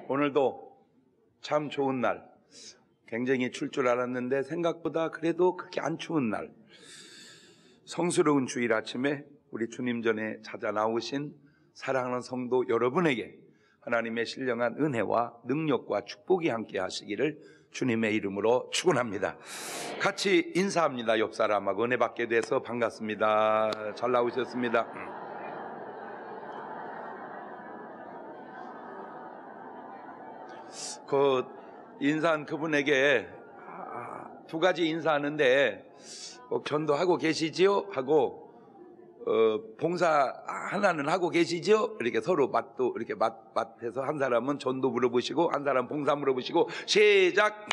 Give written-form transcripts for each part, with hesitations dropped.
오늘도 참 좋은 날, 굉장히 출 줄 알았는데 생각보다 그래도 그렇게 안 추운 날, 성스러운 주일 아침에 우리 주님 전에 찾아 나오신 사랑하는 성도 여러분에게 하나님의 신령한 은혜와 능력과 축복이 함께 하시기를 주님의 이름으로 축원합니다. 같이 인사합니다. 옆 사람하고 은혜 받게 돼서 반갑습니다. 잘 나오셨습니다. 그 인사한 그분에게 두 가지 인사하는데 꼭 전도하고 계시지요? 하고 봉사 하나는 하고 계시죠? 이렇게 서로 맛도 이렇게 맛해서 한 사람은 전도 물어보시고 한 사람 봉사 물어보시고 시작.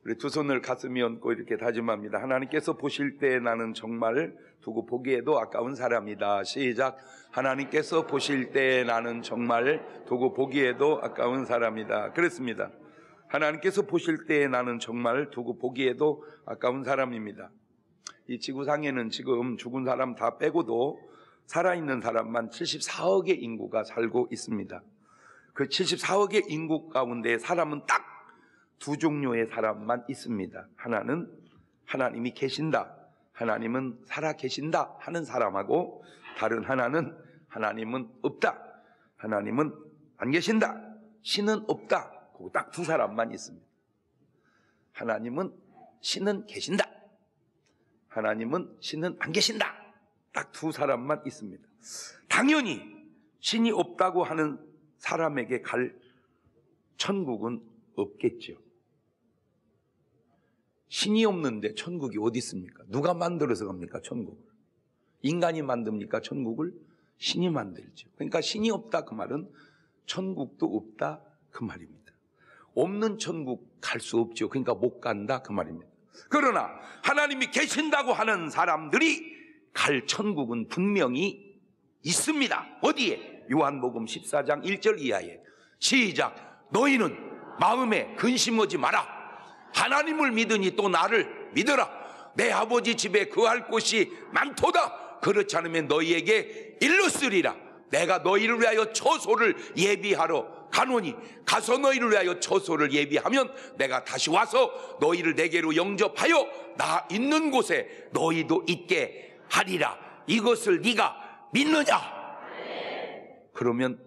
우리 두 손을 가슴에 얹고 이렇게 다짐합니다. 하나님께서 보실 때 나는 정말 두고 보기에도 아까운 사람이다. 시작. 하나님께서 보실 때 나는 정말 두고 보기에도 아까운 사람이다. 그랬습니다. 하나님께서 보실 때 나는 정말 두고 보기에도 아까운 사람입니다. 이 지구상에는 지금 죽은 사람 다 빼고도 살아있는 사람만 74억의 인구가 살고 있습니다. 그 74억의 인구 가운데 사람은 딱 두 종류의 사람만 있습니다. 하나는 하나님이 계신다, 하나님은 살아 계신다 하는 사람하고, 다른 하나는 하나님은 없다, 하나님은 안 계신다, 신은 없다. 딱 두 사람만 있습니다. 하나님은 신은 계신다, 하나님은 신은 안 계신다. 딱 두 사람만 있습니다. 당연히 신이 없다고 하는 사람에게 갈 천국은 없겠죠. 신이 없는데 천국이 어디 있습니까? 누가 만들어서 갑니까? 천국을 인간이 만듭니까? 천국을 신이 만들죠. 그러니까 신이 없다 그 말은 천국도 없다 그 말입니다. 없는 천국 갈 수 없죠. 그러니까 못 간다 그 말입니다. 그러나 하나님이 계신다고 하는 사람들이 갈 천국은 분명히 있습니다. 어디에? 요한복음 14장 1절 이하에 시작. 너희는 마음에 근심하지 마라. 하나님을 믿으니 또 나를 믿어라. 내 아버지 집에 거할 곳이 많도다. 그렇지 않으면 너희에게 일렀으리라. 내가 너희를 위하여 처소를 예비하러 가노니 가서 너희를 위하여 처소를 예비하면 내가 다시 와서 너희를 내게로 영접하여 나 있는 곳에 너희도 있게 하리라. 이것을 네가 믿느냐? 그러면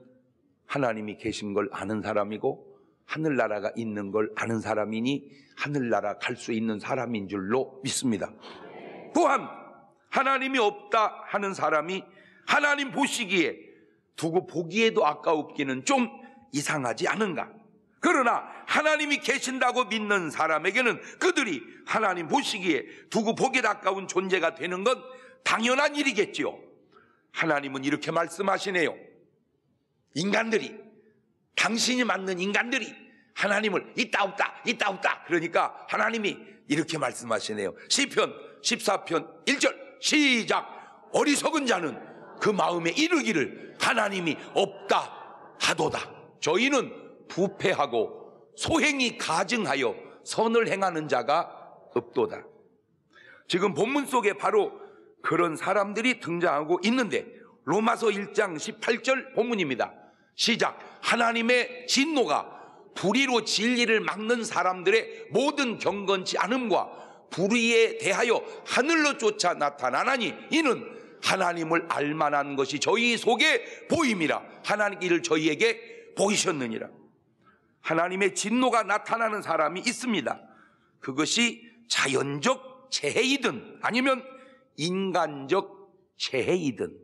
하나님이 계신 걸 아는 사람이고 하늘나라가 있는 걸 아는 사람이니 하늘나라 갈 수 있는 사람인 줄로 믿습니다. 또한 하나님이 없다 하는 사람이 하나님 보시기에 두고 보기에도 아까웠기는 좀 이상하지 않은가? 그러나 하나님이 계신다고 믿는 사람에게는 그들이 하나님 보시기에 두고 보기에도 아까운 존재가 되는 건 당연한 일이겠지요. 하나님은 이렇게 말씀하시네요. 인간들이, 당신이 맞는 인간들이 하나님을 있다 없다 그러니까 하나님이 이렇게 말씀하시네요. 시편 14편 1절 시작. 어리석은 자는 그 마음에 이르기를 하나님이 없다 하도다. 저희는 부패하고 소행이 가증하여 선을 행하는 자가 없도다. 지금 본문 속에 바로 그런 사람들이 등장하고 있는데 로마서 1장 18절 본문입니다. 시작. 하나님의 진노가 불의로 진리를 막는 사람들의 모든 경건치 않음과 불의에 대하여 하늘로 쫓아 나타나나니 이는 하나님을 알만한 것이 저희 속에 보임이라. 하나님 이를 저희에게 보이셨느니라. 하나님의 진노가 나타나는 사람이 있습니다. 그것이 자연적 재해이든 아니면 인간적 재해이든,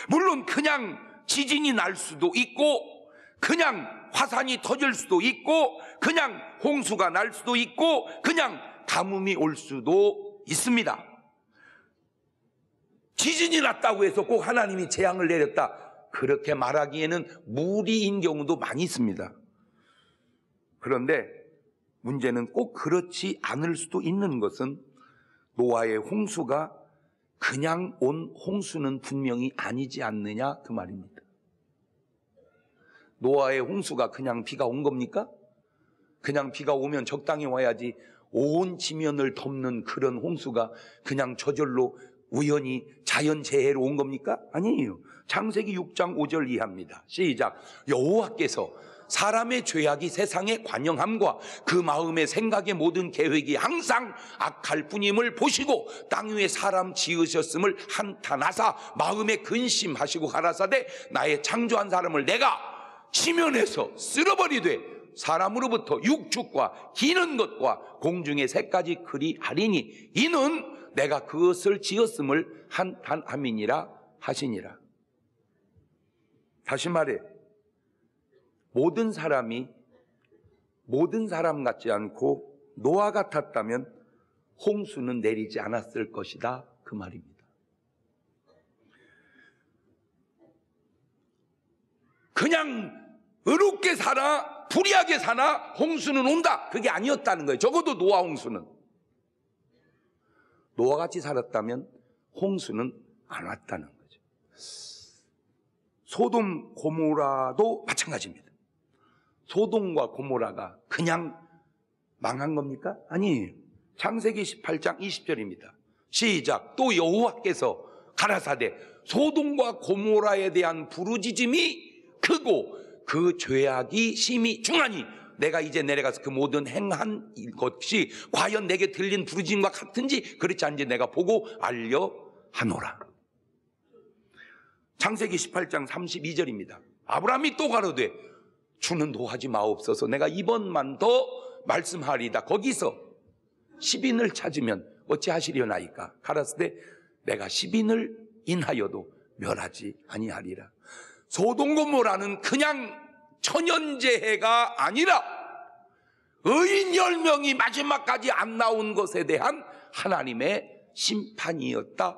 물론 그냥 지진이 날 수도 있고 그냥 화산이 터질 수도 있고 그냥 홍수가 날 수도 있고 그냥 가뭄이 올 수도 있습니다. 지진이 났다고 해서 꼭 하나님이 재앙을 내렸다 그렇게 말하기에는 무리인 경우도 많이 있습니다. 그런데 문제는 꼭 그렇지 않을 수도 있는 것은 노아의 홍수가 그냥 온 홍수는 분명히 아니지 않느냐 그 말입니다. 노아의 홍수가 그냥 비가 온 겁니까? 그냥 비가 오면 적당히 와야지 온 지면을 덮는 그런 홍수가 그냥 저절로 우연히 자연재해로 온 겁니까? 아니에요. 창세기 6장 5절 이하입니다. 시작. 여호와께서 사람의 죄악이 세상에 관영함과 그 마음의 생각의 모든 계획이 항상 악할 뿐임을 보시고 땅 위에 사람 지으셨음을 한탄하사 마음에 근심하시고 가라사대 나의 창조한 사람을 내가 지면에서 쓸어버리되 사람으로부터 육축과 기는 것과 공중의 새까지 그리하리니 이는 내가 그것을 지었음을 한탄함이니라 하시니라. 다시 말해, 모든 사람이 모든 사람 같지 않고 노아 같았다면 홍수는 내리지 않았을 것이다, 그 말입니다. 그냥 의롭게 살아 불의하게 사나 홍수는 온다, 그게 아니었다는 거예요. 적어도 노아 홍수는. 노아같이 살았다면 홍수는 안 왔다는 거죠. 소돔 고모라도 마찬가지입니다. 소돔과 고모라가 그냥 망한 겁니까? 아니에요. 창세기 18장 20절입니다. 시작. 또 여호와께서 가라사대 소돔과 고모라에 대한 부르짖음이 크고 그 죄악이 심히 중하니 내가 이제 내려가서 그 모든 행한 것이 과연 내게 들린 부르짖음과 같은지 그렇지 않은지 내가 보고 알려 하노라. 창세기 18장 32절입니다. 아브라함이 또 가로되 주는 노하지 마옵소서. 내가 이번만 더 말씀하리다. 거기서 10인을 찾으면 어찌하시려나이까. 가라사대 내가 10인을 인하여도 멸하지 아니하리라. 소돔 고모라는 그냥 천연재해가 아니라 의인 10명이 마지막까지 안 나온 것에 대한 하나님의 심판이었다.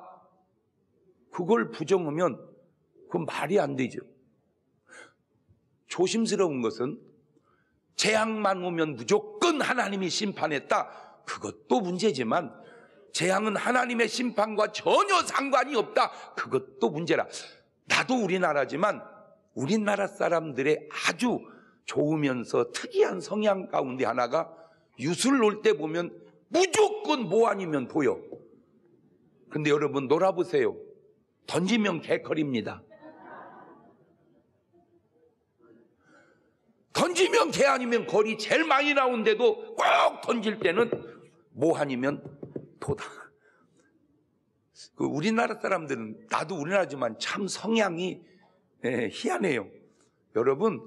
그걸 부정하면 그건 말이 안 되죠. 조심스러운 것은 재앙만 오면 무조건 하나님이 심판했다, 그것도 문제지만 재앙은 하나님의 심판과 전혀 상관이 없다, 그것도 문제라. 나도 우리나라지만 우리나라 사람들의 아주 좋으면서 특이한 성향 가운데 하나가 유술 놀 때 보면 무조건 뭐 아니면 보여. 근데 여러분 놀아보세요. 던지면 개컬입니다. 던지면 개 아니면 걸이 제일 많이 나오는데도 꼭 던질 때는 뭐 아니면 도다. 우리나라 사람들은, 나도 우리나라지만 참 성향이 희한해요. 여러분,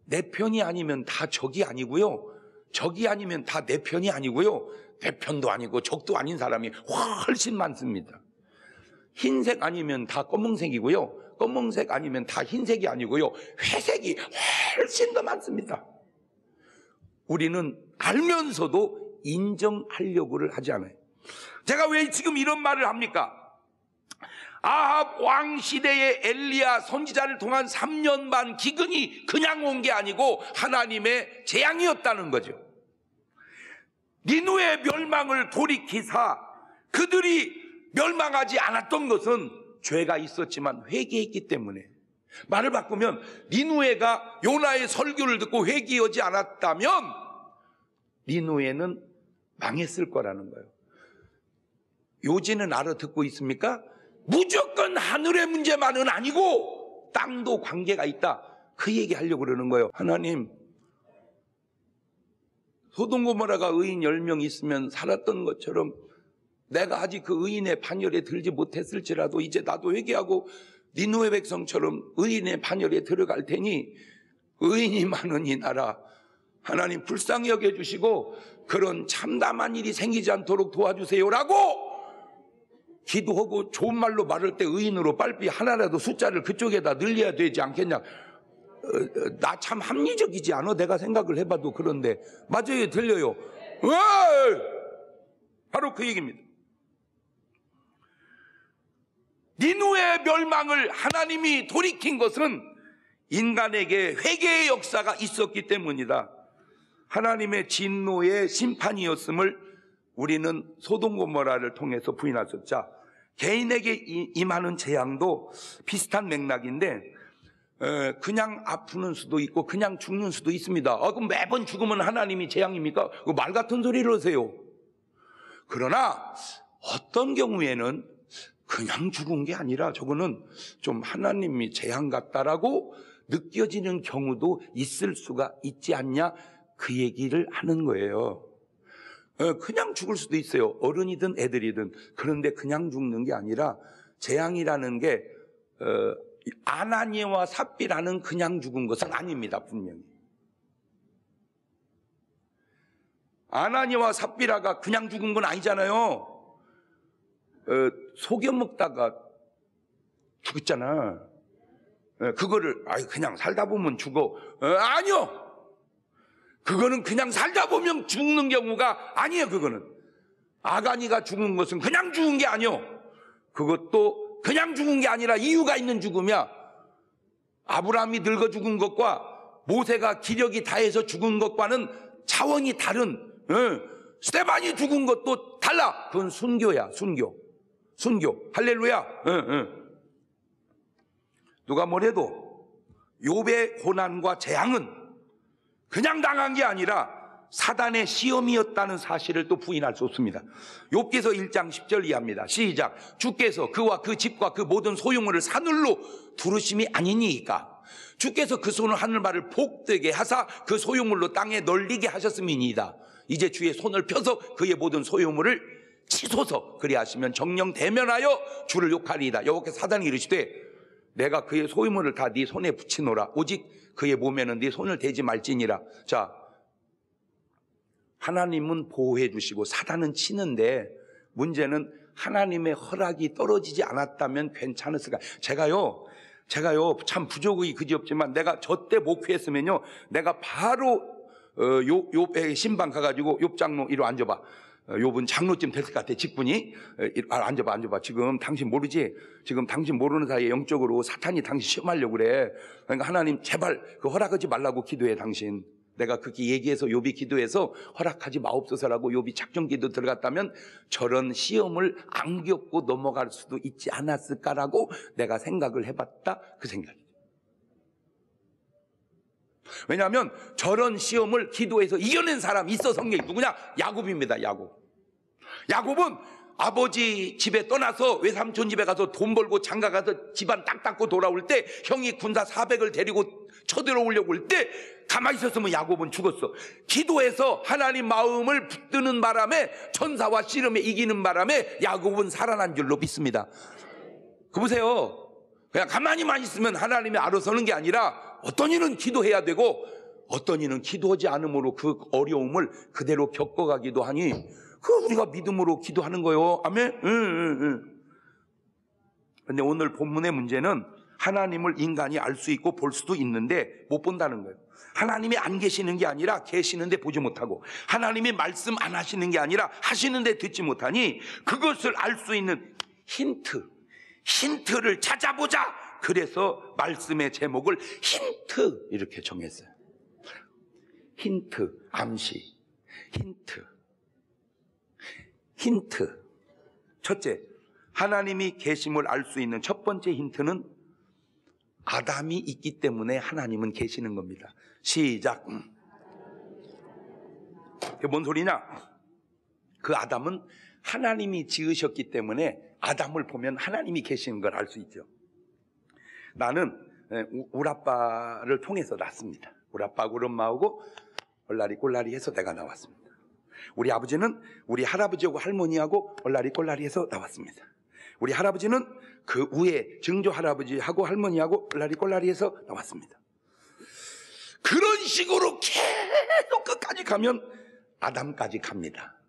내 편이 아니면 다 적이 아니고요, 적이 아니면 다 내 편이 아니고요, 내 편도 아니고 적도 아닌 사람이 훨씬 많습니다. 흰색 아니면 다 검은색이고요, 검은색 아니면 다 흰색이 아니고요, 회색이 훨씬 더 많습니다. 우리는 알면서도 인정하려고를 하지 않아요. 제가 왜 지금 이런 말을 합니까? 아합 왕 시대의 엘리야 선지자를 통한 3년 반 기근이 그냥 온 게 아니고 하나님의 재앙이었다는 거죠. 니누의 멸망을 돌이키사 그들이 멸망하지 않았던 것은 죄가 있었지만 회개했기 때문에. 말을 바꾸면 니누에가 요나의 설교를 듣고 회개하지 않았다면 니누에는 망했을 거라는 거예요. 요지는 알아듣고 있습니까? 무조건 하늘의 문제만은 아니고 땅도 관계가 있다, 그 얘기 하려고 그러는 거예요. 하나님, 소돔 고모라가 의인 10명 있으면 살았던 것처럼 내가 아직 그 의인의 반열에 들지 못했을지라도 이제 나도 회개하고 니누의 백성처럼 의인의 반열에 들어갈 테니 의인이 많은 이 나라 하나님 불쌍히 여겨주시고 그런 참담한 일이 생기지 않도록 도와주세요라고 기도하고 좋은 말로 말할 때 의인으로 빨리 하나라도 숫자를 그쪽에다 늘려야 되지 않겠냐. 나 참 합리적이지 않아? 내가 생각을 해봐도. 그런데 맞아요, 들려요. 바로 그 얘기입니다. 니누의 멸망을 하나님이 돌이킨 것은 인간에게 회개의 역사가 있었기 때문이다. 하나님의 진노의 심판이었음을 우리는 소돔 고모라를 통해서 부인하셨자, 개인에게 임하는 재앙도 비슷한 맥락인데 그냥 아프는 수도 있고 그냥 죽는 수도 있습니다. 그럼 매번 죽으면 하나님이 재앙입니까? 말 같은 소리를 하세요. 그러나 어떤 경우에는 그냥 죽은 게 아니라 저거는 좀 하나님이 재앙 같다라고 느껴지는 경우도 있을 수가 있지 않냐, 그 얘기를 하는 거예요. 그냥 죽을 수도 있어요. 어른이든 애들이든. 그런데 그냥 죽는 게 아니라 재앙이라는 게 아나니와 삽비라는 그냥 죽은 것은 아닙니다. 분명히 아나니와 삽비라가 그냥 죽은 건 아니잖아요. 속여 먹다가 죽었잖아. 그거를 그냥 살다 보면 죽어. 아니요. 그거는 그냥 살다 보면 죽는 경우가 아니에요. 그거는 아가니가 죽은 것은 그냥 죽은 게 아니요. 그것도 그냥 죽은 게 아니라 이유가 있는 죽음이야. 아브라함이 늙어 죽은 것과 모세가 기력이 다해서 죽은 것과는 차원이 다른, 스데반이 죽은 것도 달라. 그건 순교야. 순교. 할렐루야. 누가 뭐래도 욥의 고난과 재앙은 그냥 당한 게 아니라 사단의 시험이었다는 사실을 또 부인할 수 없습니다. 욥기서 1장 10절 이하입니다. 시작. 주께서 그와 그 집과 그 모든 소유물을 사늘로 두르심이 아니니까 주께서 그 손을 하늘말을 복되게 하사 그 소유물로 땅에 널리게 하셨음이니이다. 이제 주의 손을 펴서 그의 모든 소유물을 치소서. 그리하시면 정령 대면하여 주를 욕하리이다. 여호와께서 사단이 이르시되 내가 그의 소유물을 다 네 손에 붙이노라. 오직 그의 몸에는 네 손을 대지 말지니라. 자, 하나님은 보호해 주시고 사단은 치는데 문제는 하나님의 허락이 떨어지지 않았다면 괜찮았을까? 제가요 참 부족이 그지없지만 내가 저때 목회했으면요 내가 바로 욥의 신방 가가지고 욥 장로 이리 앉아봐. 욥은 장로쯤 됐을 것 같아. 직분이. 앉아봐. 지금 당신 모르지? 지금 당신 모르는 사이에 영적으로 사탄이 당신 시험하려고 그래. 그러니까 하나님 제발 그 허락하지 말라고 기도해. 당신. 내가 그렇게 얘기해서 욥이 기도해서 허락하지 마옵소서라고 욥이 작정 기도 들어갔다면 저런 시험을 안 겪고 넘어갈 수도 있지 않았을까라고 내가 생각을 해봤다. 그 생각이죠. 왜냐하면 저런 시험을 기도해서 이겨낸 사람이 있어. 성경이 누구냐? 야곱입니다. 야곱은 아버지 집에 떠나서 외삼촌 집에 가서 돈 벌고 장가 가서 집안 딱 닦고 돌아올 때 형이 군사 400을 데리고 쳐들어오려고 할 때 가만히 있었으면 야곱은 죽었어. 기도해서 하나님 마음을 붙드는 바람에 천사와 씨름에 이기는 바람에 야곱은 살아난 줄로 믿습니다. 그 보세요. 그냥 가만히만 있으면 하나님이 알아서는 게 아니라 어떤 이는 기도해야 되고 어떤 이는 기도하지 않으므로 그 어려움을 그대로 겪어가기도 하니 그 우리가 믿음으로 기도하는 거예요. 아멘. 근데 오늘 본문의 문제는 하나님을 인간이 알 수 있고 볼 수도 있는데 못 본다는 거예요. 하나님이 안 계시는 게 아니라 계시는데 보지 못하고 하나님이 말씀 안 하시는 게 아니라 하시는데 듣지 못하니 그것을 알 수 있는 힌트를 찾아보자. 그래서 말씀의 제목을 힌트 이렇게 정했어요. 힌트, 암시, 힌트. 첫째, 하나님이 계심을 알 수 있는 첫 번째 힌트는 아담이 있기 때문에 하나님은 계시는 겁니다. 시작. 그게 뭔 소리냐? 그 아담은 하나님이 지으셨기 때문에 아담을 보면 하나님이 계시는 걸 알 수 있죠. 나는 우리 아빠를 통해서 낳습니다. 우리 아빠하고 우리 엄마하고 얼라리 꼴라리 해서 내가 나왔습니다. 우리 아버지는 우리 할아버지하고 할머니하고 얼라리 꼴라리 해서 나왔습니다. 우리 할아버지는 그 위에 증조 할아버지하고 할머니하고 얼라리 꼴라리 해서 나왔습니다. 그런 식으로 계속 끝까지 가면 아담까지 갑니다.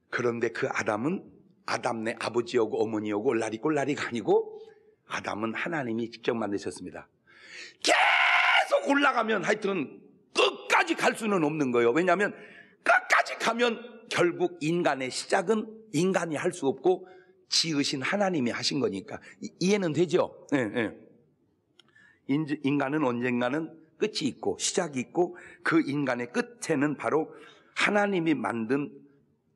그런데 그 아담은 아담네 아버지하고 어머니하고 얼라리 꼴라리가 아니고 아담은 하나님이 직접 만드셨습니다. 계속 올라가면 하여튼 끝까지 갈 수는 없는 거예요. 왜냐하면 끝까지 가면 결국 인간의 시작은 인간이 할 수 없고 지으신 하나님이 하신 거니까. 이해는 되죠? 네. 인간은 언젠가는 끝이 있고 시작이 있고 그 인간의 끝에는 바로 하나님이 만든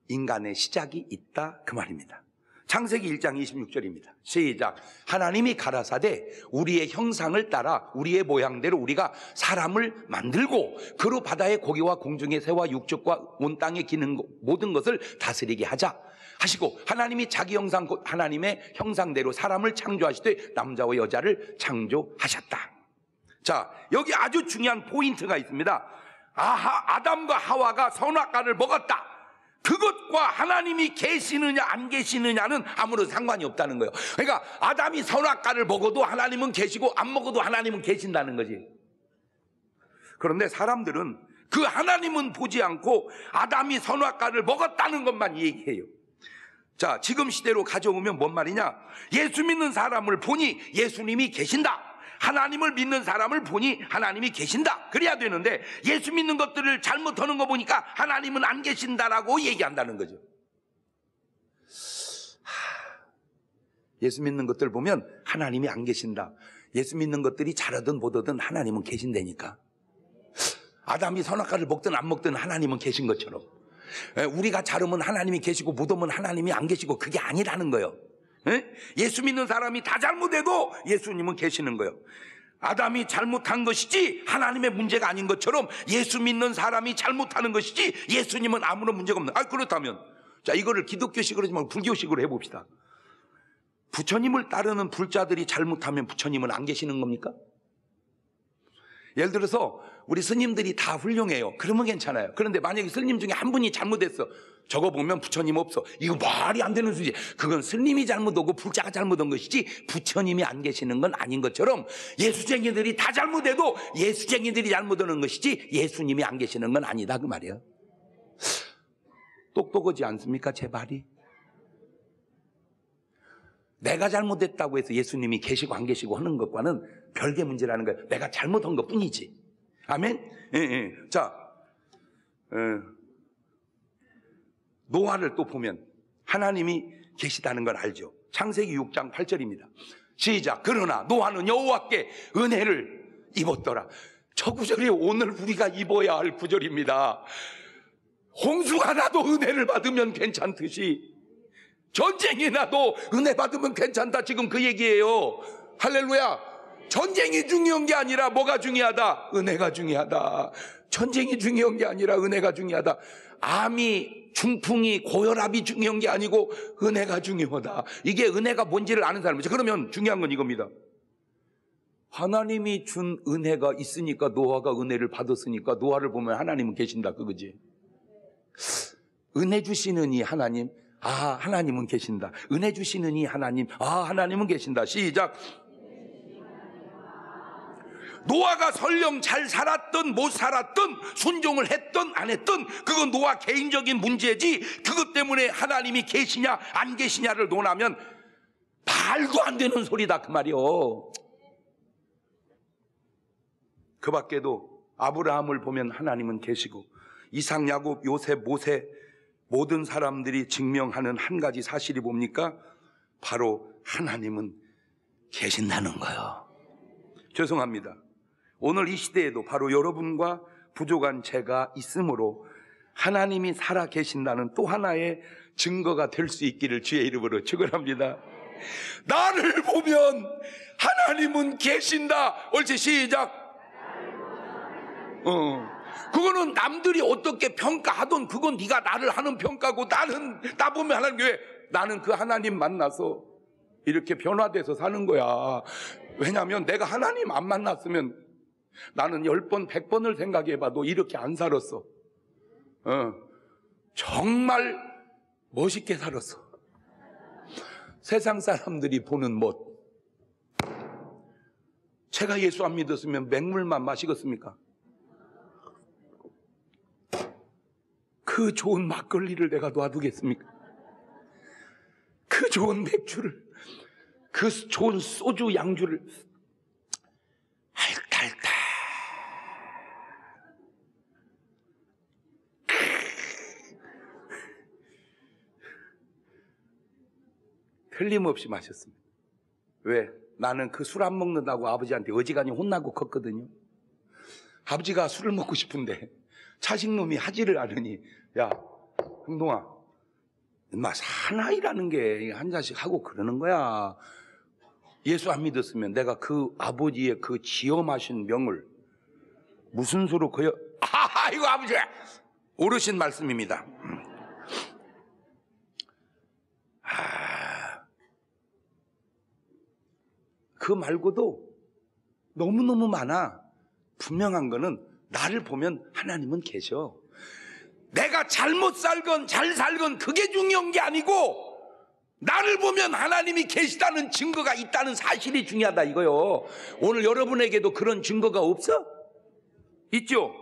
인간의 시작이 있다 그 말입니다. 창세기 1장 26절입니다. 시작. 하나님이 가라사대 우리의 형상을 따라 우리의 모양대로 우리가 사람을 만들고 그로 바다의 고기와 공중의 새와 육축과 온 땅에 기는 모든 것을 다스리게 하자 하시고 하나님이 자기 형상 곧 하나님의 형상대로 사람을 창조하시되 남자와 여자를 창조하셨다. 자, 여기 아주 중요한 포인트가 있습니다. 아담과 하와가 선악과를 먹었다. 그것과 하나님이 계시느냐 안 계시느냐는 아무런 상관이 없다는 거예요. 그러니까 아담이 선악과를 먹어도 하나님은 계시고 안 먹어도 하나님은 계신다는 거지. 그런데 사람들은 그 하나님은 보지 않고 아담이 선악과를 먹었다는 것만 얘기해요. 자, 지금 시대로 가져오면 뭔 말이냐? 예수 믿는 사람을 보니 예수님이 계신다. 하나님을 믿는 사람을 보니 하나님이 계신다. 그래야 되는데 예수 믿는 것들을 잘못하는 거 보니까 하나님은 안 계신다라고 얘기한다는 거죠. 예수 믿는 것들 보면 하나님이 안 계신다. 예수 믿는 것들이 잘하든 못하든 하나님은 계신다니까. 아담이 선악과를 먹든 안 먹든 하나님은 계신 것처럼 우리가 잘하면 하나님이 계시고 못하면 하나님이 안 계시고 그게 아니라는 거예요. 예수 믿는 사람이 다 잘못해도 예수님은 계시는 거예요. 아담이 잘못한 것이지 하나님의 문제가 아닌 것처럼 예수 믿는 사람이 잘못하는 것이지 예수님은 아무런 문제가 없는. 그렇다면 자, 이거를 기독교식으로 하지 말고 불교식으로 해봅시다. 부처님을 따르는 불자들이 잘못하면 부처님은 안 계시는 겁니까? 예를 들어서 우리 스님들이 다 훌륭해요. 그러면 괜찮아요. 그런데 만약에 스님 중에 한 분이 잘못했어. 저거 보면 부처님 없어. 이거 말이 안 되는 소리지. 그건 스님이 잘못하고 불자가 잘못한 것이지 부처님이 안 계시는 건 아닌 것처럼 예수쟁이들이 다 잘못해도 예수쟁이들이 잘못하는 것이지 예수님이 안 계시는 건 아니다 그 말이에요. 똑똑하지 않습니까 제 말이? 내가 잘못했다고 해서 예수님이 계시고 안 계시고 하는 것과는 별개 문제라는 거예요. 내가 잘못한 것 뿐이지. 아멘? 예. 자, 노아를 또 보면 하나님이 계시다는 걸 알죠. 창세기 6장 8절입니다. 시작. 그러나 노아는 여호와께 은혜를 입었더라. 저 구절이 오늘 우리가 입어야 할 구절입니다. 홍수가 나도 은혜를 받으면 괜찮듯이 전쟁이 나도 은혜 받으면 괜찮다. 지금 그 얘기예요. 할렐루야. 전쟁이 중요한 게 아니라 뭐가 중요하다? 은혜가 중요하다. 전쟁이 중요한 게 아니라 은혜가 중요하다. 암이, 중풍이, 고혈압이 중요한 게 아니고 은혜가 중요하다. 이게 은혜가 뭔지를 아는 사람이죠. 그러면 중요한 건 이겁니다. 하나님이 준 은혜가 있으니까 노아가 은혜를 받았으니까 노아를 보면 하나님은 계신다 그거지. 은혜 주시는 이 하나님, 하나님은 계신다. 은혜 주시는 이 하나님, 하나님은 계신다. 시작. 노아가 설령 잘 살았든 못 살았든 순종을 했든 안 했든 그건 노아 개인적인 문제지 그것 때문에 하나님이 계시냐 안 계시냐를 논하면 말도 안 되는 소리다 그 말이요. 그 밖에도 아브라함을 보면 하나님은 계시고 이삭, 야곱, 요셉, 모세 모든 사람들이 증명하는 한 가지 사실이 뭡니까? 바로 하나님은 계신다는 거예요. 죄송합니다. 오늘 이 시대에도 바로 여러분과 부족한 죄가 있으므로 하나님이 살아 계신다는 또 하나의 증거가 될 수 있기를 주의 이름으로 축원합니다. 나를 보면 하나님은 계신다. 옳지 시작. 그거는 남들이 어떻게 평가하든 그건 네가 나를 하는 평가고 나 보면 하나님 왜 나는 그 하나님 만나서 이렇게 변화돼서 사는 거야. 왜냐하면 내가 하나님 안 만났으면 나는 10번 100번을 생각해봐도 이렇게 안 살았어. 정말 멋있게 살았어. 세상 사람들이 보는 멋. 제가 예수 안 믿었으면 맹물만 마시겠습니까? 그 좋은 막걸리를 내가 놔두겠습니까? 그 좋은 맥주를, 그 좋은 소주 양주를 할탈탈 틀림없이 마셨습니다. 왜? 나는 그 술 안 먹는다고 아버지한테 어지간히 혼나고 컸거든요. 아버지가 술을 먹고 싶은데 자식놈이 하지를 않으니 야 흥동아 인마 사나이라는 게 한 잔씩 하고 그러는 거야. 예수 안 믿었으면 내가 그 아버지의 그 지엄하신 명을 무슨 수로 그여 이거 아버지 오르신 말씀입니다. 그 말고도 너무너무 많아. 분명한 거는 나를 보면 하나님은 계셔. 내가 잘못 살건 잘 살건 그게 중요한 게 아니고 나를 보면 하나님이 계시다는 증거가 있다는 사실이 중요하다 이거요. 오늘 여러분에게도 그런 증거가 없어? 있죠?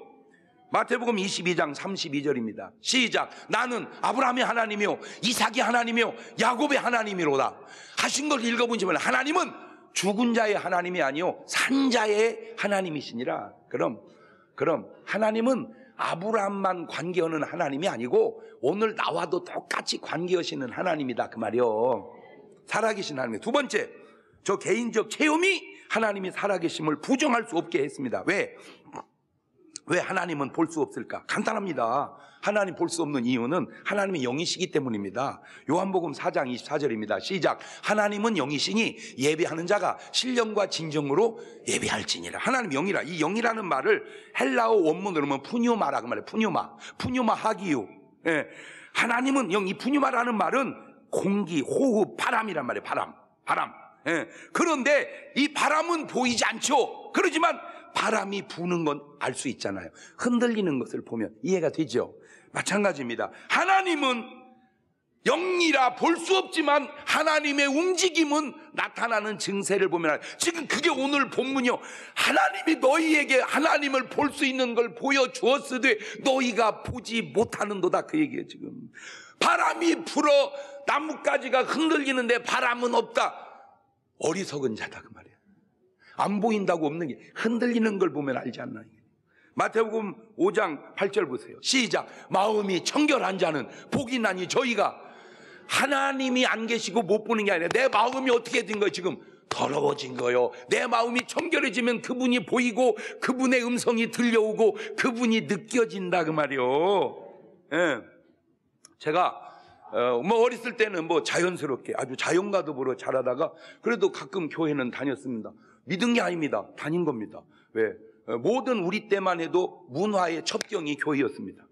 마태복음 22장 32절입니다. 시작. 나는 아브라함의 하나님이요 이삭의 하나님이요 야곱의 하나님이로다 하신 걸 읽어보시면 하나님은 죽은 자의 하나님이 아니요 산 자의 하나님이시니라. 그럼 하나님은 아브라함만 관계하는 하나님이 아니고 오늘 나와도 똑같이 관계하시는 하나님이다 그 말이요. 살아계신 하나님. 두 번째, 저 개인적 체험이 하나님이 살아계심을 부정할 수 없게 했습니다. 왜 하나님은 볼 수 없을까? 간단합니다. 하나님 볼 수 없는 이유는 하나님이 영이시기 때문입니다. 요한복음 4장 24절입니다. 시작. 하나님은 영이시니 예배하는 자가 신령과 진정으로 예배할지니라. 하나님 영이라. 이 영이라는 말을 헬라어 원문으로 하면 푸뉴마라고 말해요. 푸뉴마 하기유. 예. 하나님은 영. 이 푸뉴마라는 말은 공기, 호흡, 바람이란 말이에요. 바람. 예. 그런데 이 바람은 보이지 않죠. 그러지만 바람이 부는 건 알 수 있잖아요. 흔들리는 것을 보면 이해가 되죠. 마찬가지입니다. 하나님은 영이라 볼 수 없지만 하나님의 움직임은 나타나는 증세를 보면 지금 그게 오늘 본문이요. 하나님이 너희에게 하나님을 볼 수 있는 걸 보여주었으되 너희가 보지 못하는도다 그 얘기예요. 지금 바람이 불어 나뭇가지가 흔들리는데 바람은 없다. 어리석은 자다 그 말이에요. 안 보인다고 없는 게 흔들리는 걸 보면 알지 않나. 마태복음 5장 8절 보세요. 시작. 마음이 청결한 자는 복이 나니 저희가 하나님이 안 계시고 못 보는 게 아니라 내 마음이 어떻게 된 거예요? 지금 더러워진 거예요. 내 마음이 청결해지면 그분이 보이고 그분의 음성이 들려오고 그분이 느껴진다 그 말이에요. 예. 제가 어렸을 때는 자연스럽게 아주 자연가도 보러 자라다가 그래도 가끔 교회는 다녔습니다. 믿은 게 아닙니다. 다닌 겁니다. 왜? 모든 우리 때만 해도 문화의 첩경이 교회였습니다.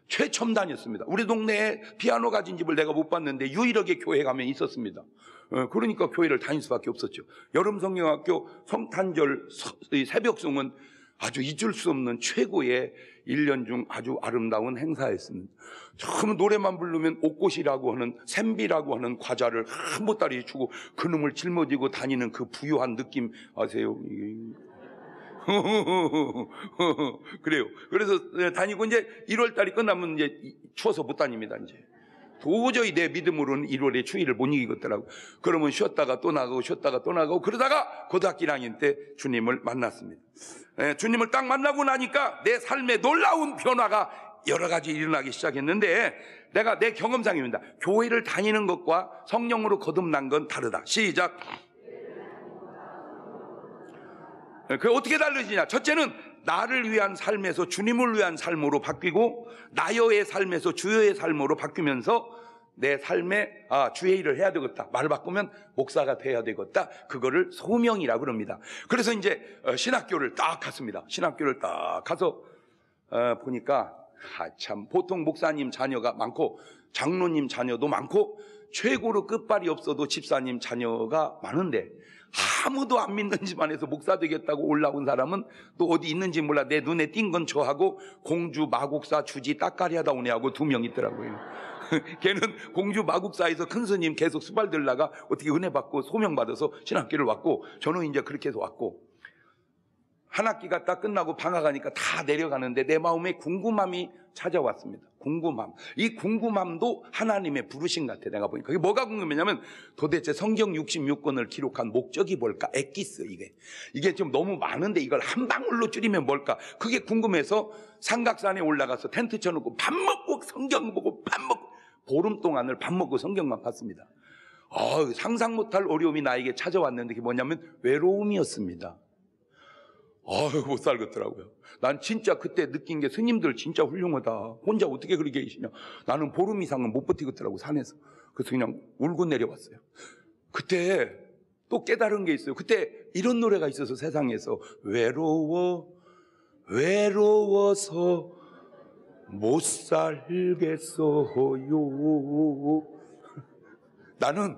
최첨단이었습니다. 우리 동네에 피아노 가진 집을 내가 못 봤는데 유일하게 교회 가면 있었습니다. 그러니까 교회를 다닐 수밖에 없었죠. 여름성경학교 성탄절 새벽송은 아주 잊을 수 없는 최고의 1년 중 아주 아름다운 행사였습니다. 처음 노래만 부르면 옥꽃이라고 하는 샘비라고 하는 과자를 한 보따리 주고 그놈을 짊어지고 다니는 그 부유한 느낌 아세요? 그래요. 그래서 다니고 이제 1월달이 끝나면 이제 추워서 못 다닙니다. 이제 도저히 내 믿음으로는 1월에 추위를 못 이기겠더라고. 그러면 쉬었다가 또 나가고 그러다가 고등학교 1학년 때 주님을 만났습니다. 주님을 딱 만나고 나니까 내 삶에 놀라운 변화가 여러 가지 일어나기 시작했는데 내가 내 경험상입니다. 교회를 다니는 것과 성령으로 거듭난 건 다르다. 시작. 그게 어떻게 다르지냐? 첫째는 나를 위한 삶에서 주님을 위한 삶으로 바뀌고 나여의 삶에서 주여의 삶으로 바뀌면서 내 삶에 주의 일을 해야 되겠다. 말 바꾸면 목사가 돼야 되겠다. 그거를 소명이라고 그럽니다. 그래서 이제 신학교를 딱 갔습니다. 신학교를 딱 가서 보니까 참 보통 목사님 자녀가 많고 장로님 자녀도 많고 최고로 끝발이 없어도 집사님 자녀가 많은데 아무도 안 믿는 집안에서 목사 되겠다고 올라온 사람은 또 어디 있는지 몰라. 내 눈에 띈 건 저하고 공주 마국사 주지 따까리 하다 오네 하고 2명 있더라고요. 걔는 공주 마국사에서 큰 스님 계속 수발 들다가 어떻게 은혜 받고 소명 받아서 신학교를 왔고 저는 이제 그렇게 해서 왔고 한 학기가 딱 끝나고 방학하니까 다 내려가는데 내 마음에 궁금함이 찾아왔습니다. 궁금함. 이 궁금함도 하나님의 부르심 같아. 내가 보니까 그게 뭐가 궁금했냐면 도대체 성경 66권을 기록한 목적이 뭘까? 엑기스 이게 좀 너무 많은데 이걸 한 방울로 줄이면 뭘까? 그게 궁금해서 삼각산에 올라가서 텐트 쳐놓고 밥 먹고 성경 보고 밥 먹고 보름 동안을 밥 먹고 성경만 봤습니다. 상상 못할 어려움이 나에게 찾아왔는데 그게 뭐냐면 외로움이었습니다. 못 살겠더라고요. 난 진짜 그때 느낀 게 스님들 진짜 훌륭하다. 혼자 어떻게 그렇게 계시냐. 나는 보름 이상은 못 버티겠더라고, 산에서. 그래서 그냥 울고 내려왔어요. 그때 또 깨달은 게 있어요. 그때 이런 노래가 있어서 세상에서 외로워서 못 살겠어요. 나는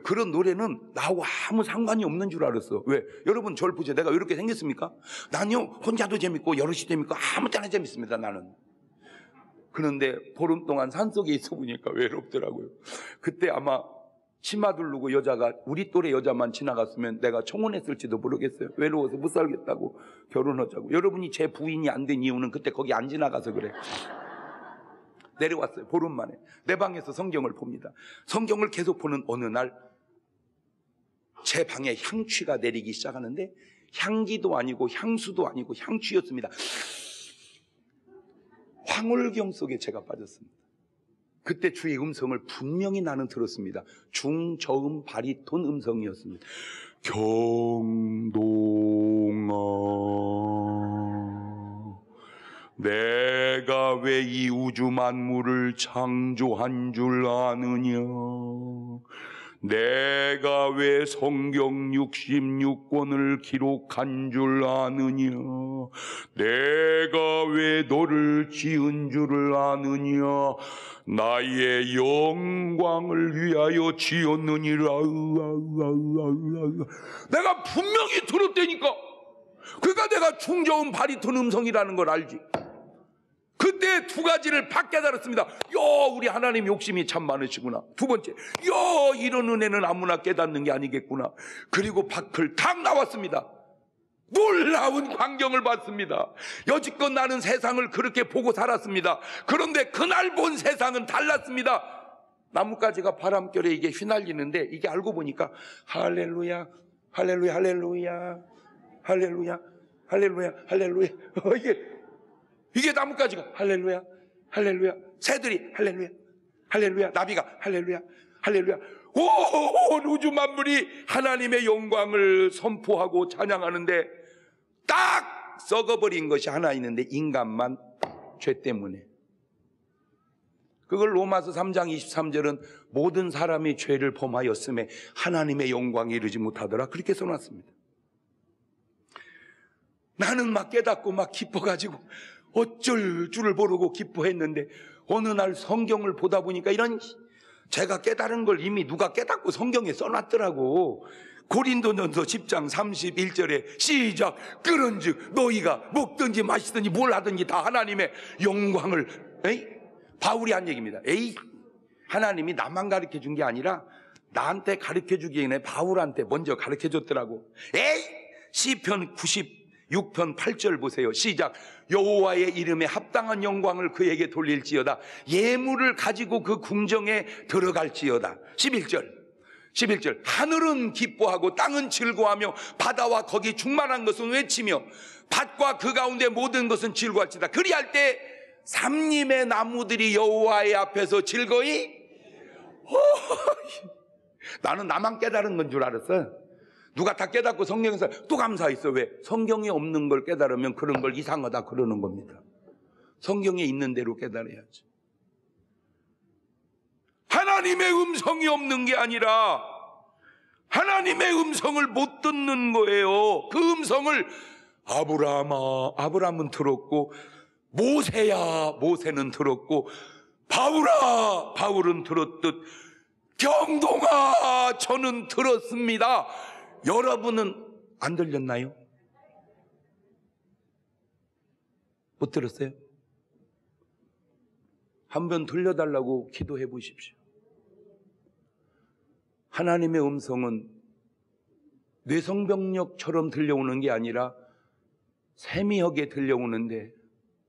그런 노래는 나하고 아무 상관이 없는 줄 알았어. 왜? 여러분 저를 보세요. 내가 이렇게 생겼습니까? 난요 혼자도 재밌고 여럿이 재밌고 아무 때나 재밌습니다. 나는. 그런데 보름 동안 산속에 있어 보니까 외롭더라고요. 그때 아마 치마 두르고 여자가 우리 또래 여자만 지나갔으면 내가 청혼했을지도 모르겠어요. 외로워서 못 살겠다고 결혼하자고. 여러분이 제 부인이 안 된 이유는 그때 거기 안 지나가서 그래. 내려왔어요. 보름 만에. 내 방에서 성경을 봅니다. 성경을 계속 보는 어느 날 제 방에 향취가 내리기 시작하는데 향기도 아니고 향수도 아니고 향취였습니다. 황홀경 속에 제가 빠졌습니다. 그때 주의 음성을 분명히 나는 들었습니다. 중저음 바리톤 음성이었습니다. 경동아, 내가 왜 이 우주 만물을 창조한 줄 아느냐? 내가 왜 성경 66권을 기록한 줄 아느냐? 내가 왜 너를 지은 줄을 아느냐? 나의 영광을 위하여 지었느니라. 내가 분명히 들었다니까. 그러니까 내가 중저음 바리톤 음성이라는 걸 알지. 그때 두 가지를 팍 깨달았습니다. 우리 하나님 욕심이 참 많으시구나. 두 번째, 이런 은혜는 아무나 깨닫는 게 아니겠구나. 그리고 밖을 탁 나왔습니다. 놀라운 광경을 봤습니다. 여지껏 나는 세상을 그렇게 보고 살았습니다. 그런데 그날 본 세상은 달랐습니다. 나뭇가지가 바람결에 이게 휘날리는데 이게 알고 보니까 할렐루야, 할렐루야, 할렐루야, 할렐루야, 할렐루야, 할렐루야. 이게 나뭇가지가 할렐루야, 할렐루야, 새들이 할렐루야, 할렐루야, 나비가 할렐루야, 할렐루야. 온 우주 만물이 하나님의 영광을 선포하고 찬양하는데 딱 썩어버린 것이 하나 있는데 인간만 죄 때문에. 그걸 로마서 3장 23절은 모든 사람이 죄를 범하였음에 하나님의 영광에 이르지 못하더라. 그렇게 써놨습니다. 나는 막 깨닫고 막 기뻐가지고 어쩔 줄을 모르고 기뻐했는데 어느 날 성경을 보다 보니까 이런 제가 깨달은 걸 이미 누가 깨닫고 성경에 써놨더라고. 고린도전서 10장 31절에 시작. 그런즉 너희가 먹든지 마시든지 뭘 하든지 다 하나님의 영광을. 바울이 한 얘기입니다. 하나님이 나만 가르쳐준 게 아니라 나한테 가르쳐주기 전에 바울한테 먼저 가르쳐줬더라고. 시편 96편 8절 보세요. 시작. 여호와의 이름에 합당한 영광을 그에게 돌릴지어다. 예물을 가지고 그 궁정에 들어갈지어다. 11절. 하늘은 기뻐하고 땅은 즐거워하며 바다와 거기 충만한 것은 외치며 밭과 그 가운데 모든 것은 즐거워할지다. 그리할 때 삼림의 나무들이 여호와의 앞에서 즐거이. 나는 나만 깨달은 건 줄 알았어. 누가 다 깨닫고 성경에서 또 감사했어. 왜? 성경에 없는 걸 깨달으면 그런 걸 이상하다 그러는 겁니다. 성경에 있는 대로 깨달아야지. 하나님의 음성이 없는 게 아니라 하나님의 음성을 못 듣는 거예요. 그 음성을 아브라함은 들었고, 모세야, 모세는 들었고, 바울은 들었듯 경동아, 저는 들었습니다. 여러분은 안 들렸나요? 못 들었어요? 한번 들려달라고 기도해 보십시오. 하나님의 음성은 뇌성병력처럼 들려오는 게 아니라 세미하게 들려오는데,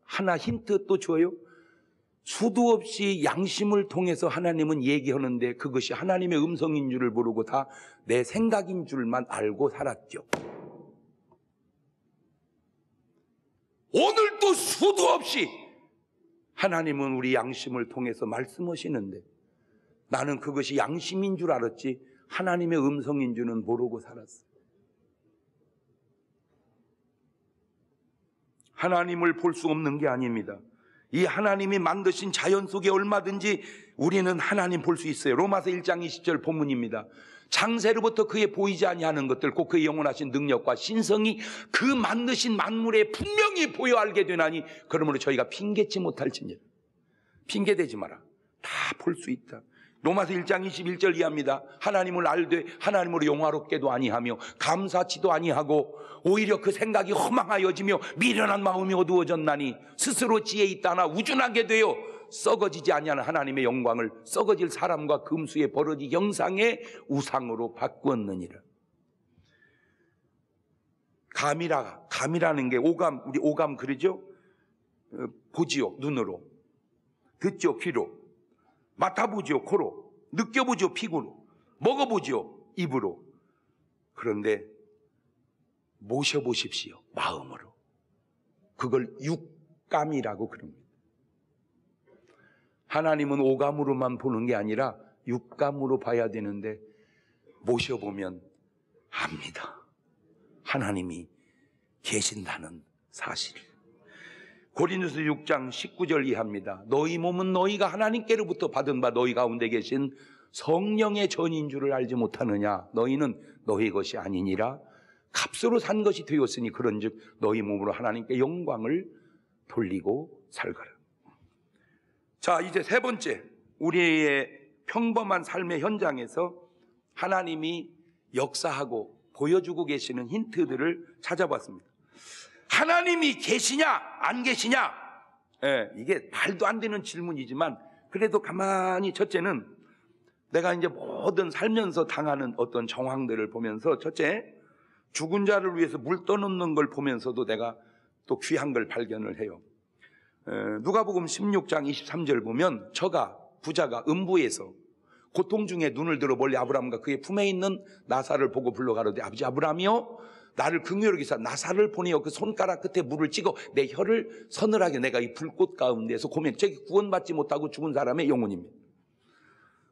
하나 힌트 또 줘요. 수도 없이 양심을 통해서 하나님은 얘기하는데 그것이 하나님의 음성인 줄을 모르고 다 내 생각인 줄만 알고 살았죠. 오늘도 수도 없이 하나님은 우리 양심을 통해서 말씀하시는데 나는 그것이 양심인 줄 알았지 하나님의 음성인 줄은 모르고 살았어요. 하나님을 볼 수 없는 게 아닙니다. 이 하나님이 만드신 자연 속에 얼마든지 우리는 하나님 볼 수 있어요. 로마서 1장 20절 본문입니다. 창세로부터 그의 보이지 아니하는 것들 곧 그의 영원하신 능력과 신성이 그 만드신 만물에 분명히 보여 알게 되나니 그러므로 저희가 핑계치 못할지니라. 핑계대지 마라. 다 볼 수 있다. 로마서 1장 21절 이하입니다. 하나님을 알되 하나님으로 영화롭게도 아니하며 감사치도 아니하고 오히려 그 생각이 허망하여지며 미련한 마음이 어두워졌나니 스스로 지혜 있다나 우준하게 되어 썩어지지 아니하는 하나님의 영광을 썩어질 사람과 금수의 버러지 형상의 우상으로 바꾸었느니라. 감이라는 게 오감, 우리 오감 그러죠? 보지요 눈으로, 듣죠 귀로, 맡아보지요 코로, 느껴보지요 피구로, 먹어보지요 입으로. 그런데 모셔보십시오 마음으로. 그걸 육감이라고 그럽니다. 하나님은 오감으로만 보는 게 아니라 육감으로 봐야 되는데 모셔보면 압니다. 하나님이 계신다는 사실을. 고린도서 6장 19절 이하입니다. 너희 몸은 너희가 하나님께로부터 받은 바 너희 가운데 계신 성령의 전인 줄을 알지 못하느냐. 너희는 너희 것이 아니니라 값으로 산 것이 되었으니 그런즉 너희 몸으로 하나님께 영광을 돌리고 살거라. 자, 이제 세 번째, 우리의 평범한 삶의 현장에서 하나님이 역사하고 보여주고 계시는 힌트들을 찾아봤습니다. 하나님이 계시냐 안 계시냐, 이게 말도 안 되는 질문이지만 그래도 가만히, 첫째는 내가 이제 모든 살면서 당하는 어떤 정황들을 보면서, 첫째, 죽은 자를 위해서 물 떠놓는 걸 보면서도 내가 또 귀한 걸 발견을 해요. 누가복음 16장 23절 보면 저가 부자가 음부에서 고통 중에 눈을 들어 멀리 아브라함과 그의 품에 있는 나사를 보고 불러가로되 아버지 아브라함이여 나를 긍휼히 여기사 나사를 보내어 그 손가락 끝에 물을 찍어 내 혀를 서늘하게 내가 이 불꽃 가운데서 고면, 저기 구원받지 못하고 죽은 사람의 영혼입니다.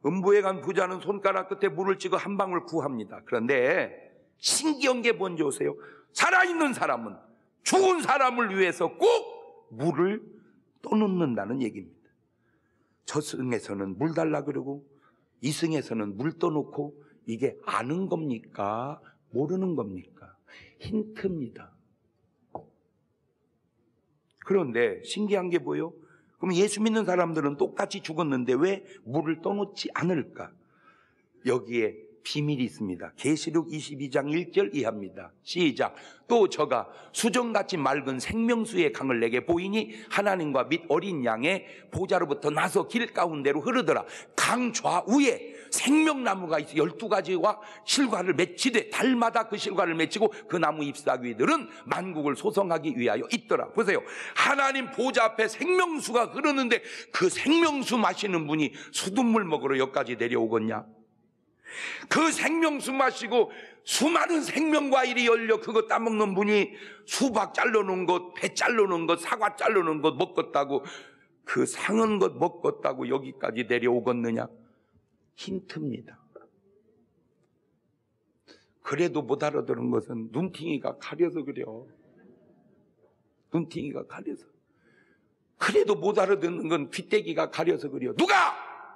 음부에 간 부자는 손가락 끝에 물을 찍어 한 방울 구합니다. 그런데 신기한 게 뭔지 아세요? 살아있는 사람은 죽은 사람을 위해서 꼭 물을 떠놓는다는 얘기입니다. 저승에서는 물 달라 그러고 이승에서는 물 떠놓고, 이게 아는 겁니까? 모르는 겁니까? 힌트입니다. 그런데 신기한 게 뭐예요? 그럼 예수 믿는 사람들은 똑같이 죽었는데 왜 물을 떠놓지 않을까? 여기에 비밀이 있습니다. 계시록 22장 1절 이하입니다. 시작. 또 저가 수정같이 맑은 생명수의 강을 내게 보이니 하나님과 및 어린 양의 보좌로부터 나서 길 가운데로 흐르더라. 강 좌우에 생명나무가 있어 12가지와 실과를 맺히되 달마다 그 실과를 맺히고 그 나무 잎사귀들은 만국을 소성하기 위하여 있더라. 보세요. 하나님 보좌 앞에 생명수가 흐르는데 그 생명수 마시는 분이 수돗물 먹으러 여기까지 내려오겠냐? 그 생명수 마시고 수많은 생명과일이 열려 그거 따먹는 분이 수박 잘라놓은 것, 배 잘라놓은 것, 사과 잘라놓은 것 먹겠다고, 그 상한 것 먹겠다고 여기까지 내려오겠느냐? 힌트입니다. 그래도 못 알아들은 것은 눈팅이가 가려서 그래요. 눈팅이가 가려서. 그래도 못 알아듣는 건 귀때기가 가려서 그래요. 누가?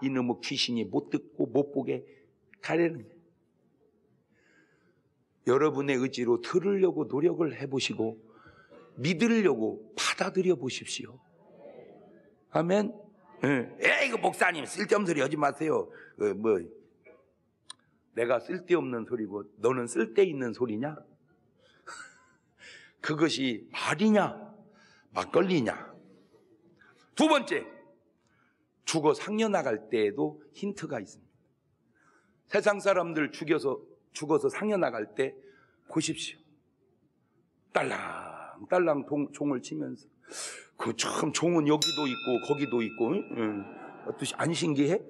이놈의 귀신이 못 듣고 못 보게 가려는 거예요. 여러분의 의지로 들으려고 노력을 해보시고 믿으려고 받아들여 보십시오. 아멘. 에이, 그 목사님 쓸데없는 소리 하지 마세요. 내가 쓸데없는 소리고 너는 쓸데있는 소리냐? 그것이 말이냐 막걸리냐? 두 번째, 죽어 상려 나갈 때에도 힌트가 있습니다. 세상 사람들 죽어서 상여 나갈 때 보십시오. 딸랑딸랑 종을 치면서, 그 참 종은 여기도 있고 거기도 있고, 어떠시 안 신기해?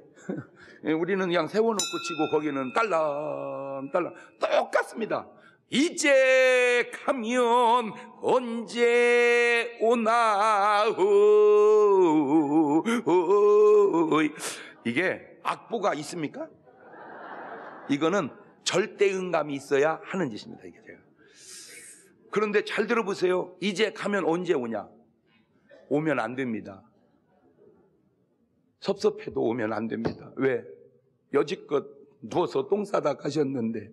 우리는 그냥 세워놓고 치고 거기는 딸랑딸랑 똑같습니다. 이제 가면 언제 오나. 이게 악보가 있습니까? 이거는 절대 음감이 있어야 하는 짓입니다. 이게 제가 그런데 잘 들어보세요. 이제 가면 언제 오냐? 오면 안 됩니다. 섭섭해도 오면 안 됩니다. 왜? 여지껏 누워서 똥 싸다 가셨는데,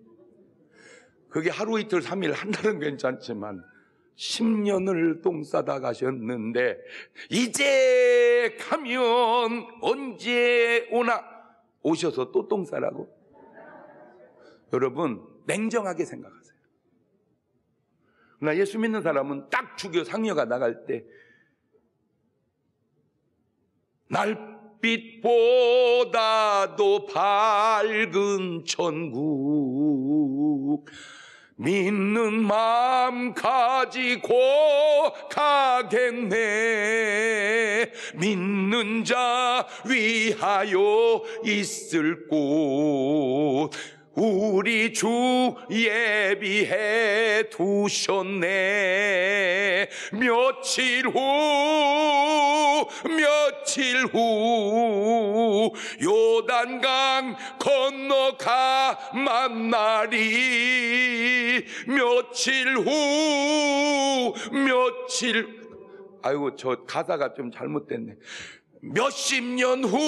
그게 하루 이틀 3일 한 달은 괜찮지만 10년을 똥 싸다 가셨는데 이제 가면 언제 오나? 오셔서 또 똥 싸라고? 여러분, 냉정하게 생각하세요. 그러나 예수 믿는 사람은 딱 죽여 상여가 나갈 때 날빛보다도 밝은 천국 믿는 마음 가지고 가겠네. 믿는 자 위하여 있을 곳 우리 주 예비해 두셨네. 며칠 후 요단강 건너가 만나리. 아이고, 저 가사가 좀 잘못됐네. 몇십 년 후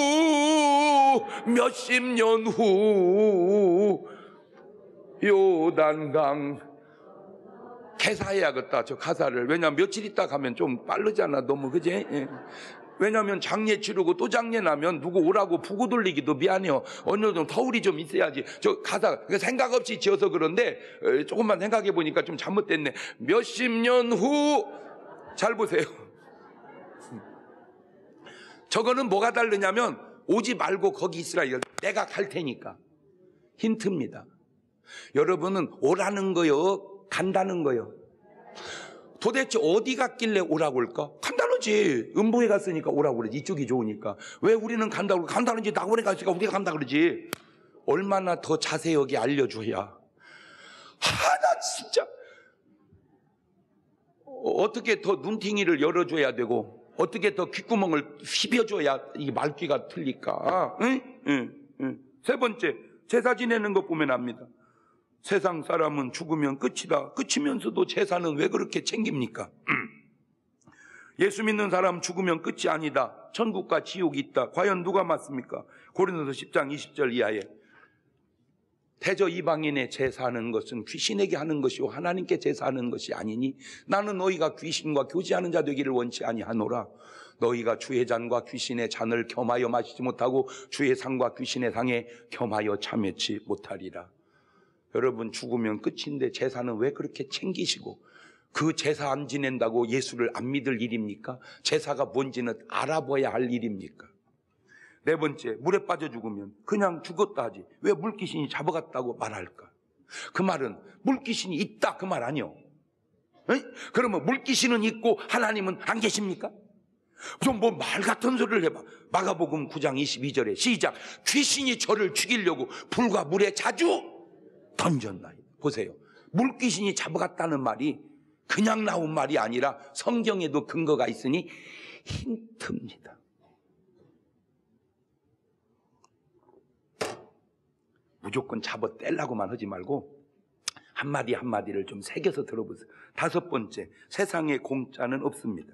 요단강 개사해야겠다, 저 가사를. 왜냐면 며칠 있다 가면 좀 빠르잖아, 너무. 그지? 예. 왜냐면 장례 치르고 또 장례 나면 누구 오라고 부고 돌리기도 미안해요. 어느 정도 터울이 좀 있어야지. 저 가사 생각 없이 지어서 그런데 조금만 생각해 보니까 좀 잘못됐네. 몇십 년 후, 잘 보세요. 저거는 뭐가 다르냐면 오지 말고 거기 있으라, 내가 갈 테니까. 힌트입니다. 여러분은 오라는 거요, 간다는 거요? 도대체 어디 갔길래 오라고 할까? 간다는지. 음부에 갔으니까 오라고 그러지. 이쪽이 좋으니까. 왜 우리는 간다고 그러지? 간다는지. 낙원에 갔으니까 우리가 간다 그러지. 얼마나 더 자세하게 알려줘야. 나 진짜 어떻게 더 눈팅이를 열어줘야 되고, 어떻게 더 귓구멍을 휘벼줘야 이 말귀가 틀릴까? 응? 세 번째, 제사 지내는 것 보면 압니다. 세상 사람은 죽으면 끝이다. 끝이면서도 제사는 왜 그렇게 챙깁니까? 예수 믿는 사람 죽으면 끝이 아니다. 천국과 지옥이 있다. 과연 누가 맞습니까? 고린도서 10장 20절 이하에 대저 이방인의 제사하는 것은 귀신에게 하는 것이요 하나님께 제사하는 것이 아니니 나는 너희가 귀신과 교제하는 자 되기를 원치 아니하노라. 너희가 주의 잔과 귀신의 잔을 겸하여 마시지 못하고 주의 상과 귀신의 상에 겸하여 참여치 못하리라. 여러분, 죽으면 끝인데 제사는 왜 그렇게 챙기시고, 그 제사 안 지낸다고 예수를 안 믿을 일입니까? 제사가 뭔지는 알아봐야 할 일입니까? 네 번째, 물에 빠져 죽으면 그냥 죽었다 하지 왜 물귀신이 잡아갔다고 말할까? 그 말은 물귀신이 있다 그 말 아니요? 그러면 물귀신은 있고 하나님은 안 계십니까? 좀 뭐 말 같은 소리를 해봐. 마가복음 9장 22절에 시작. 귀신이 저를 죽이려고 불과 물에 자주 던졌나이다. 보세요. 물귀신이 잡아갔다는 말이 그냥 나온 말이 아니라 성경에도 근거가 있으니 힌트입니다. 무조건 잡아 떼려고만 하지 말고 한마디 한마디를 좀 새겨서 들어보세요. 다섯 번째, 세상에 공짜는 없습니다.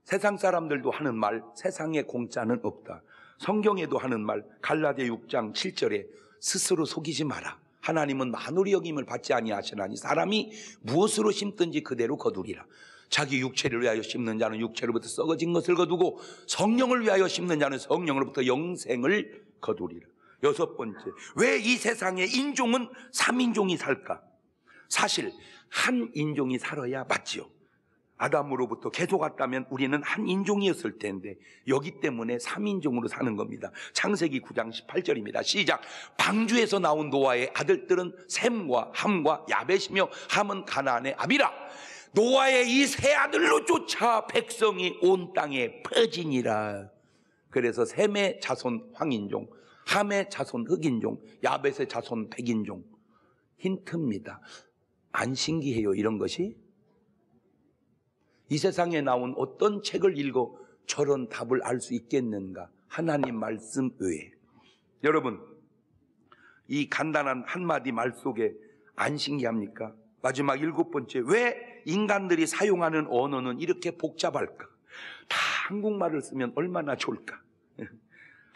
세상 사람들도 하는 말, 세상에 공짜는 없다. 성경에도 하는 말, 갈라디아 6장 7절에 스스로 속이지 마라. 하나님은 만홀히 여김을 받지 아니하시나니 사람이 무엇으로 심든지 그대로 거두리라. 자기 육체를 위하여 심는 자는 육체로부터 썩어진 것을 거두고 성령을 위하여 심는 자는 성령으로부터 영생을 거두리라. 여섯 번째, 왜 이 세상에 인종은 3인종이 살까? 사실 한 인종이 살아야 맞지요. 아담으로부터 계속 왔다면 우리는 한 인종이었을 텐데 여기 때문에 3인종으로 사는 겁니다. 창세기 9장 18절입니다. 시작. 방주에서 나온 노아의 아들들은 셈과 함과 야벳이며 함은 가나안의 아비라. 노아의 이 세 아들로 쫓아 백성이 온 땅에 퍼지니라. 그래서 셈의 자손 황인종, 함의 자손 흑인종, 야벳의 자손 백인종. 힌트입니다. 안 신기해요, 이런 것이? 이 세상에 나온 어떤 책을 읽어 저런 답을 알 수 있겠는가? 하나님 말씀 외에. 여러분, 이 간단한 한마디 말 속에 안 신기합니까? 마지막 7번째, 왜 인간들이 사용하는 언어는 이렇게 복잡할까? 다 한국말을 쓰면 얼마나 좋을까?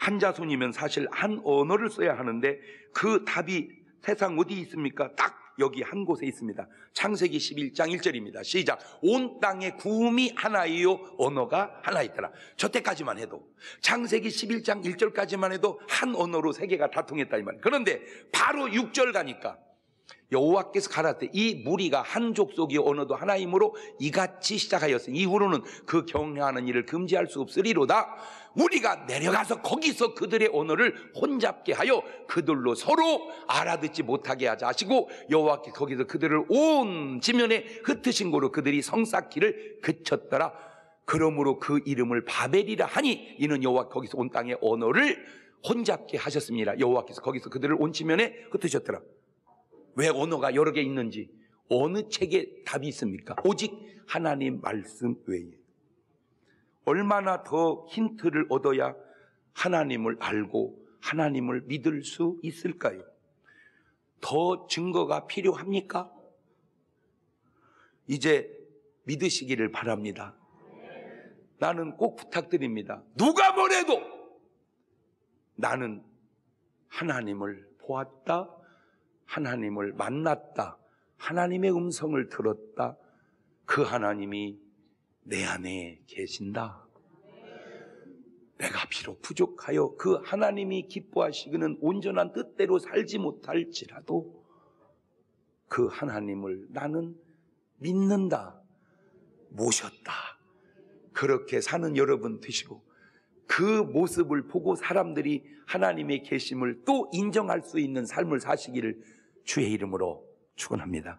한자손이면 사실 한 언어를 써야 하는데 그 답이 세상 어디 있습니까? 딱 여기 한 곳에 있습니다. 창세기 11장 1절입니다. 시작. 온 땅의 구음이 하나이요 언어가 하나 있더라. 저때까지만 해도, 창세기 11장 1절까지만 해도 한 언어로 세계가 다 통했다 이 말이에요. 그런데 바로 6절 가니까 여호와께서 가라사대 이 무리가 한 족속이 언어도 하나이므로 이같이 시작하였으니 이후로는 그 경영하는 일을 금지할 수 없으리로다. 우리가 내려가서 거기서 그들의 언어를 혼잡게 하여 그들로 서로 알아듣지 못하게 하자 하시고, 여호와께서 거기서 그들을 온 지면에 흩으신 고로 그들이 성 쌓기를 그쳤더라. 그러므로 그 이름을 바벨이라 하니 이는 여호와 거기서 온 땅의 언어를 혼잡게 하셨습니다. 여호와께서 거기서 그들을 온 지면에 흩으셨더라. 왜 언어가 여러 개 있는지 어느 책에 답이 있습니까? 오직 하나님 말씀 외에. 얼마나 더 힌트를 얻어야 하나님을 알고 하나님을 믿을 수 있을까요? 더 증거가 필요합니까? 이제 믿으시기를 바랍니다. 나는 꼭 부탁드립니다. 누가 뭐래도 나는 하나님을 보았다, 하나님을 만났다, 하나님의 음성을 들었다. 그 하나님이 내 안에 계신다. 내가 비록 부족하여 그 하나님이 기뻐하시기는 온전한 뜻대로 살지 못할지라도 그 하나님을 나는 믿는다, 모셨다. 그렇게 사는 여러분 되시고, 그 모습을 보고 사람들이 하나님의 계심을 또 인정할 수 있는 삶을 사시기를 주의 이름으로 축원합니다.